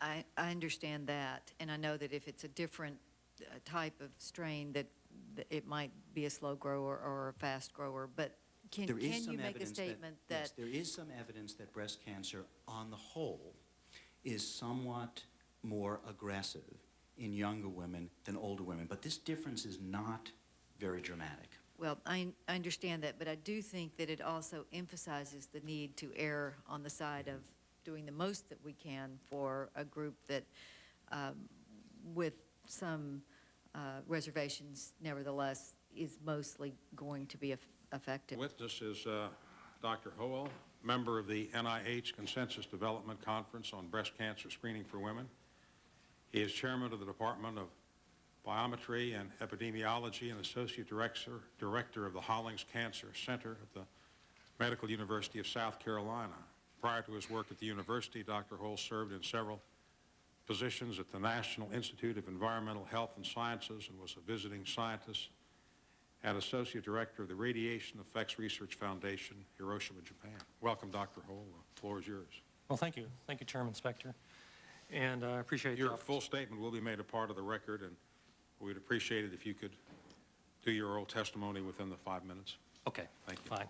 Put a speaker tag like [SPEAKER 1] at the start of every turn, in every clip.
[SPEAKER 1] I understand that, and I know that if it's a different type of strain, that it might be a slow grower or a fast grower, but can you make a statement that...
[SPEAKER 2] Yes, there is some evidence that breast cancer, on the whole, is somewhat more aggressive in younger women than older women, but this difference is not very dramatic.
[SPEAKER 1] Well, I understand that, but I do think that it also emphasizes the need to err on the side of doing the most that we can for a group that, with some reservations, nevertheless, is mostly going to be effective.
[SPEAKER 3] Witness is Dr. Howell, member of the NIH Consensus Development Conference on Breast Cancer Screening for Women. He is chairman of the Department of Biometry and Epidemiology and Associate Director of the Hollings Cancer Center at the Medical University of South Carolina. Prior to his work at the university, Dr. Howell served in several positions at the National Institute of Environmental Health and Sciences and was a visiting scientist and Associate Director of the Radiation Effects Research Foundation, Hiroshima, Japan. Welcome, Dr. Howell. The floor is yours.
[SPEAKER 4] Well, thank you. Thank you, Chairman Spector. And I appreciate
[SPEAKER 3] your full statement will be made a part of the record, and we'd appreciate it if you could do your oral testimony within the 5 minutes.
[SPEAKER 4] Okay.
[SPEAKER 3] Thank you.
[SPEAKER 4] Fine.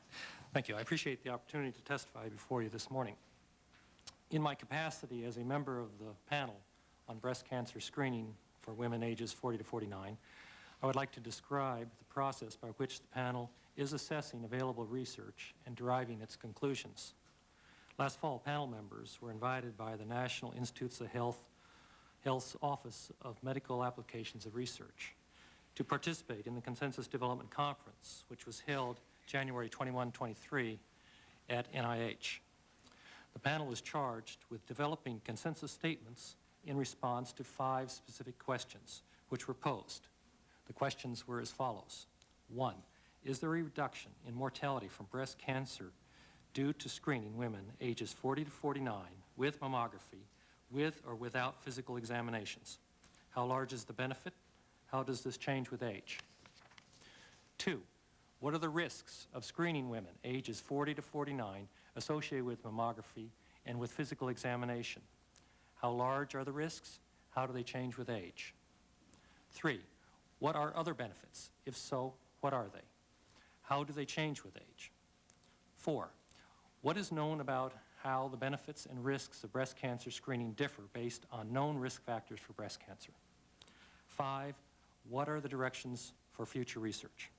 [SPEAKER 4] Thank you. I appreciate the opportunity to testify before you this morning. In my capacity as a member of the panel on breast cancer screening for women ages 40 to 49, I would like to describe the process by which the panel is assessing available research and deriving its conclusions. Last fall, panel members were invited by the National Institutes of Health's Office of Medical Applications of Research to participate in the Consensus Development Conference, which was held January 21-23 at NIH. The panel was charged with developing consensus statements in response to 5 specific questions which were posed. The questions were as follows. 1, is there a reduction in mortality from breast cancer due to screening women ages 40 to 49 with mammography, with or without physical examinations? How large is the benefit? How does this change with age? 2, what are the risks of screening women ages 40 to 49 associated with mammography and with physical examination? How large are the risks? How do they change with age? 3, what are other benefits? If so, what are they? How do they change with age? 4, what is known about how the benefits and risks of breast cancer screening differ based on known risk factors for breast cancer? 5, what are the directions for future research?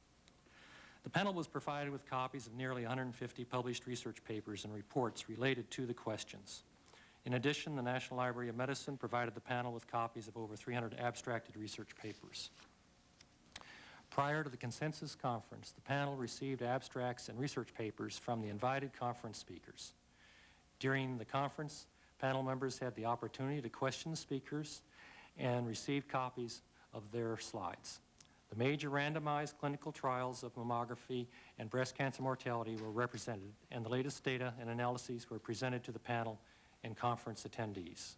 [SPEAKER 4] The panel was provided with copies of nearly 150 published research papers and reports related to the questions. In addition, the National Library of Medicine provided the panel with copies of over 300 abstracted research papers. Prior to the consensus conference, the panel received abstracts and research papers from the invited conference speakers. During the conference, panel members had the opportunity to question the speakers and receive copies of their slides. The major randomized clinical trials of mammography and breast cancer mortality were represented, and the latest data and analyses were presented to the panel and conference attendees.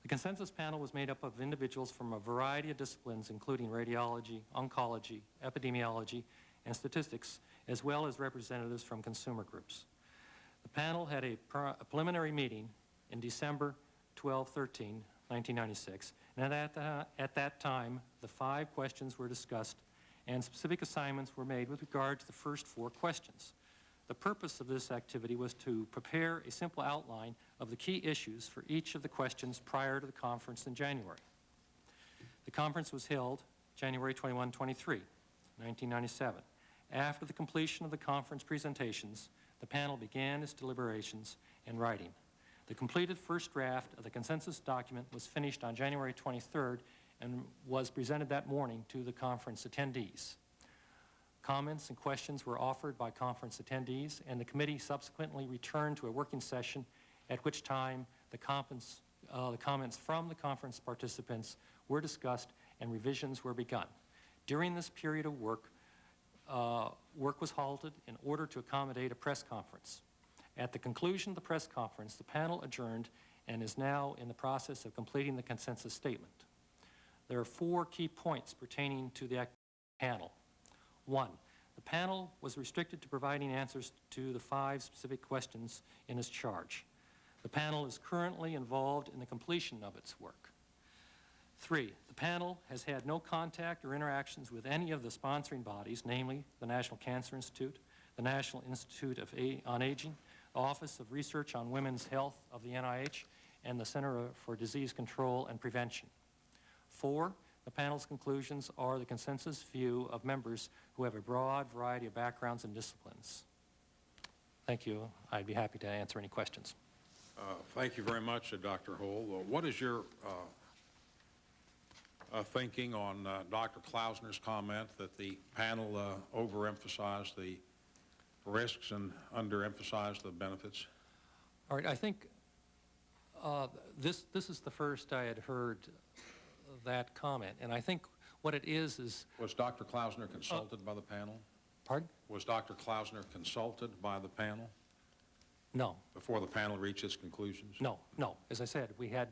[SPEAKER 4] The consensus panel was made up of individuals from a variety of disciplines, including radiology, oncology, epidemiology, and statistics, as well as representatives from consumer groups. The panel had a preliminary meeting in December 12-13, 1996, and at that time, the 5 questions were discussed and specific assignments were made with regard to the first 4 questions. The purpose of this activity was to prepare a simple outline of the key issues for each of the questions prior to the conference in January. The conference was held January 21-23, 1997. After the completion of the conference presentations, the panel began its deliberations and writing. The completed first draft of the consensus document was finished on January 23rd and was presented that morning to the conference attendees. Comments and questions were offered by conference attendees, and the committee subsequently returned to a working session at which time the comments from the conference participants were discussed and revisions were begun. During this period of work, work was halted in order to accommodate a press conference. At the conclusion of the press conference, the panel adjourned and is now in the process of completing the consensus statement. There are 4 key points pertaining to the panel. 1, the panel was restricted to providing answers to the 5 specific questions in its charge. The panel is currently involved in the completion of its work. 3, the panel has had no contact or interactions with any of the sponsoring bodies, namely the National Cancer Institute, the National Institute on Aging, the Office of Research on Women's Health of the NIH, and the Center for Disease Control and Prevention. 4, the panel's conclusions are the consensus view of members who have a broad variety of backgrounds and disciplines. Thank you. I'd be happy to answer any questions.
[SPEAKER 3] Thank you very much, Dr. Hull. What is your thinking on Dr. Klausner's comment that the panel overemphasized the risks and underemphasized the benefits?
[SPEAKER 4] All right, I think this is the first I had heard that comment, and I think what it is...
[SPEAKER 3] Was Dr. Klausner consulted by the panel?
[SPEAKER 4] Pardon?
[SPEAKER 3] Was Dr. Klausner consulted by the panel
[SPEAKER 4] No.
[SPEAKER 3] before the panel reached its conclusions?
[SPEAKER 4] No. As I said, we had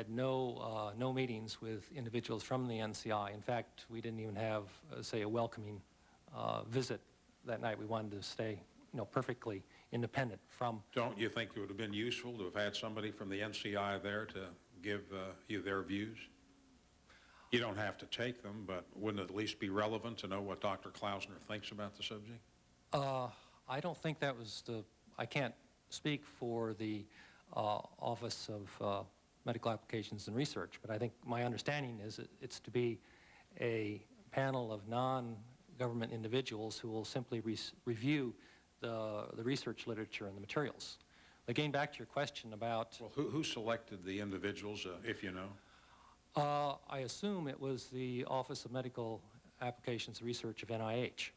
[SPEAKER 4] no meetings with individuals from the NCI. In fact, we didn't even have, say, a welcoming visit that night. We wanted to stay, perfectly independent from...
[SPEAKER 3] Don't you think it would have been useful to have had somebody from the NCI there to give you their views? You don't have to take them, but wouldn't it at least be relevant to know what Dr. Klausner thinks about the subject?
[SPEAKER 4] I don't think that was I can't speak for the Office of Medical Applications and Research, but I think my understanding is it's to be a panel of non-government individuals who will simply review the research literature and the materials. Again, back to your question about...
[SPEAKER 3] Well, who selected the individuals, if you know?
[SPEAKER 4] I assume it was the Office of Medical Applications and Research of NIH.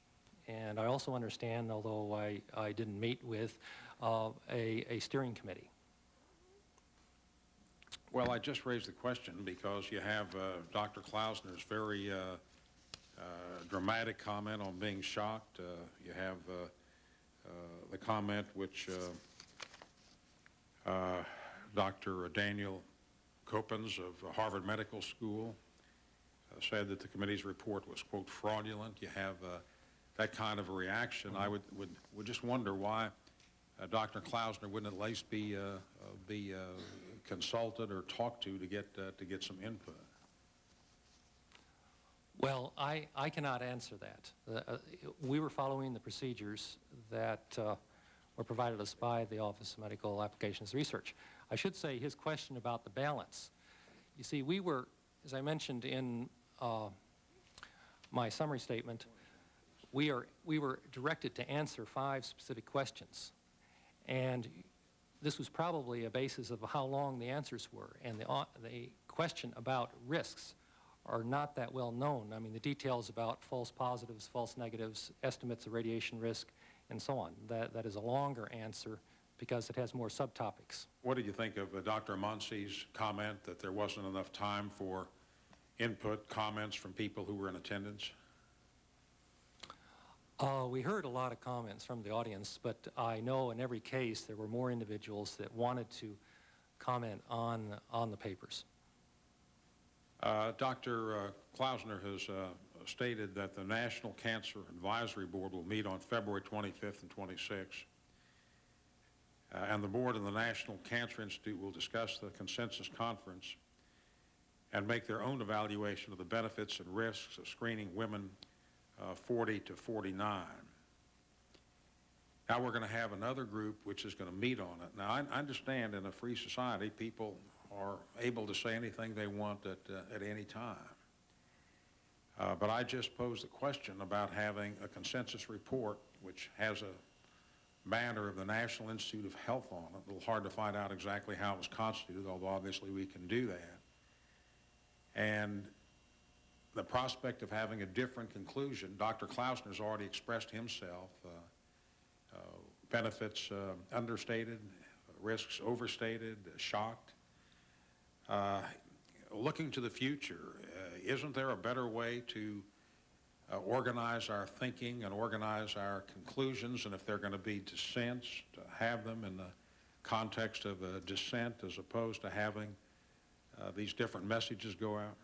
[SPEAKER 4] And I also understand, although I didn't meet with, a steering committee.
[SPEAKER 3] Well, I just raised the question because you have Dr. Klausner's very dramatic comment on being shocked. You have the comment which Dr. Daniel Coppens of Harvard Medical School said that the committee's report was, quote, fraudulent. You have that kind of a reaction. I would just wonder why Dr. Klausner wouldn't at least be consulted or talked to get some input.
[SPEAKER 4] Well, I cannot answer that. We were following the procedures that were provided us by the Office of Medical Applications Research. I should say his question about the balance. You see, we were, as I mentioned in my summary statement, we were directed to answer 5 specific questions. And this was probably a basis of how long the answers were. And the question about risks are not that well known. I mean, the details about false positives, false negatives, estimates of radiation risk, and so on. That is a longer answer because it has more subtopics.
[SPEAKER 3] What did you think of Dr. Monsi's comment that there wasn't enough time for input, comments from people who were in attendance?
[SPEAKER 4] We heard a lot of comments from the audience, but I know in every case there were more individuals that wanted to comment on the papers.
[SPEAKER 3] Dr. Klausner has stated that the National Cancer Advisory Board will meet on February 25th and 26th. And the board and the National Cancer Institute will discuss the consensus conference and make their own evaluation of the benefits and risks of screening women 40 to 49. Now we're going to have another group which is going to meet on it. Now I understand in a free society people are able to say anything they want at any time. But I just posed the question about having a consensus report which has a banner of the National Institute of Health on it. A little hard to find out exactly how it was constituted, although obviously we can do that. And the prospect of having a different conclusion, Dr. Klausner's already expressed himself, benefits understated, risks overstated, shocked. Looking to the future, isn't there a better way to organize our thinking and organize our conclusions, and if they're going to be dissents, to have them in the context of a dissent as opposed to having these different messages go out?